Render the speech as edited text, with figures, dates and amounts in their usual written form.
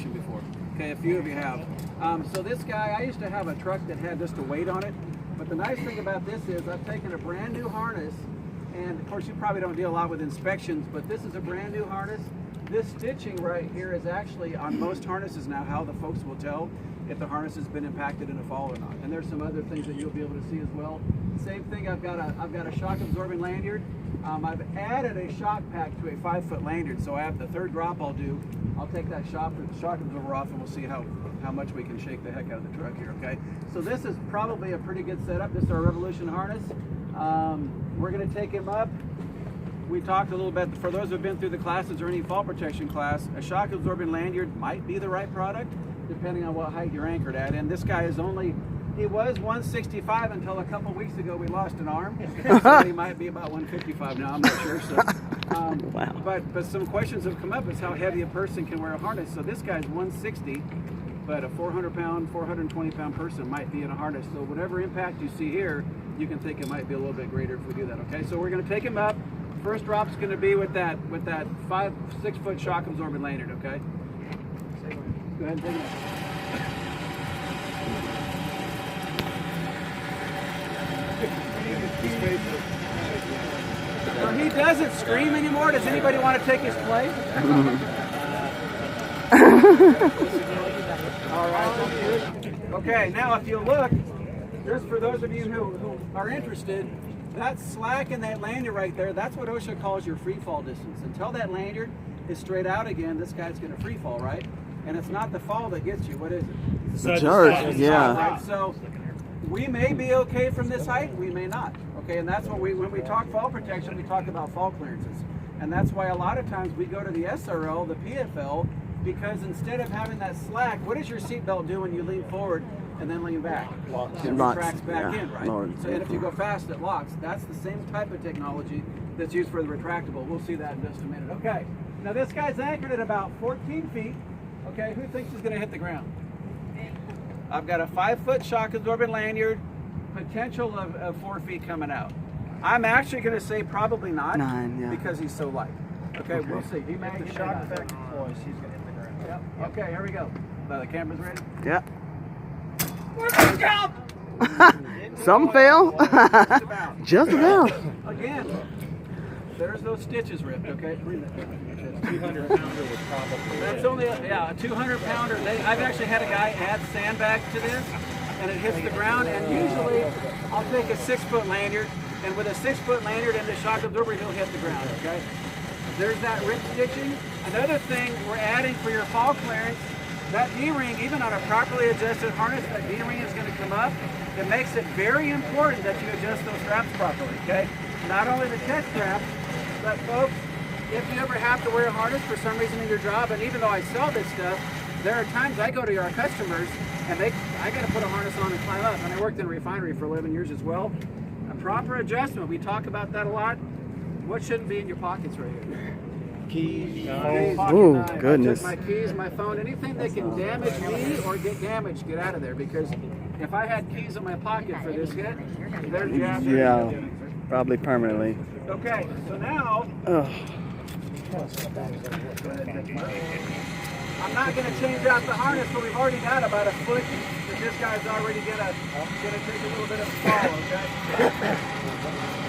station before. Okay, a few of you have. So this guy, I used to have a truck that had just a weight on it, but the nice thing about this is I've taken a brand new harness, and of course you probably don't deal a lot with inspections, but this is a brand new harness. This stitching right here is actually on most harnesses now how the folks will tell if the harness has been impacted in a fall or not. And there's some other things that you'll be able to see as well. Same thing, I've got a shock absorbing lanyard. I've added a shock pack to a 5-foot lanyard, so I have the third drop I'll do. I'll take that shock absorber off and we'll see how much we can shake the heck out of the truck here, okay? So this is probably a pretty good setup. This is our Revolution harness. We're gonna take him up. We talked a little bit, for those who have been through the classes or any fall protection class, a shock absorbing lanyard might be the right product, depending on what height you're anchored at. And this guy is he was 165 until a couple weeks ago we lost an arm. So he might be about 155 now, I'm not sure. So, wow. But some questions have come up is how heavy a person can wear a harness. So this guy's 160, but a 400-pound, 420-pound person might be in a harness. So whatever impact you see here, you can think it might be a little bit greater if we do that, okay? So we're gonna take him up. First drop's gonna be with that 5-6-foot shock absorbing lanyard, okay? Go ahead and take it up. So he doesn't scream anymore. Does anybody want to take his place? All right. Okay, now if you look, just for those of you who are interested, that slack in that lanyard right there, that's what OSHA calls your free fall distance. Until that lanyard is straight out again, this guy's going to free fall, right? And it's not the fall that gets you. What is it? The charge, yeah. Right? So we may be okay from this height, we may not. Okay, and that's what when we talk fall protection, we talk about fall clearances. And that's why a lot of times we go to the SRL, the PFL, because instead of having that slack, what does your seatbelt do when you lean forward and then lean back? It retracts back in, right? So and if you go fast, it locks. That's the same type of technology that's used for the retractable. We'll see that in just a minute. Okay, now this guy's anchored at about 14 feet. Okay, who thinks he's gonna hit the ground? I've got a 5-foot shock absorbing lanyard, potential of 4 feet coming out. I'm actually going to say probably not, 9, yeah. because he's so light. Okay, we'll see. He may If the shock effect deploys, he's going to hit the ground. Yep. Okay, here we go. The camera's ready? Yeah. We're going to jump! Some fail. Just about. Just about. Again, there's those stitches ripped, okay? 200-pounder was probably. That's only a 200-pounder. I've actually had a guy add sandbags to this, and it hits the ground. And usually, I'll take a 6-foot lanyard, and with a 6-foot lanyard and the shock absorber, he'll hit the ground. Okay. There's that rip stitching. Another thing we're adding for your fall clearance, that D-ring, even on a properly adjusted harness, that D-ring is going to come up. It makes it very important that you adjust those straps properly. Okay. Not only the test straps, but folks, if you ever have to wear a harness for some reason in your job, and even though I sell this stuff, there are times I go to our customers and I got to put a harness on and climb up. And I worked in a refinery for 11 years as well. A proper adjustment, we talk about that a lot. What shouldn't be in your pockets right here? Keys, Oh, goodness. My keys, my phone, anything that can damage me or get damaged, get out of there. Because if I had keys in my pocket for this hit, there's the after. Yeah, probably permanently. Okay, so now, I'm not going to change out the harness, but we've already got about a foot that this guy's already going to take a little bit of a fall, okay?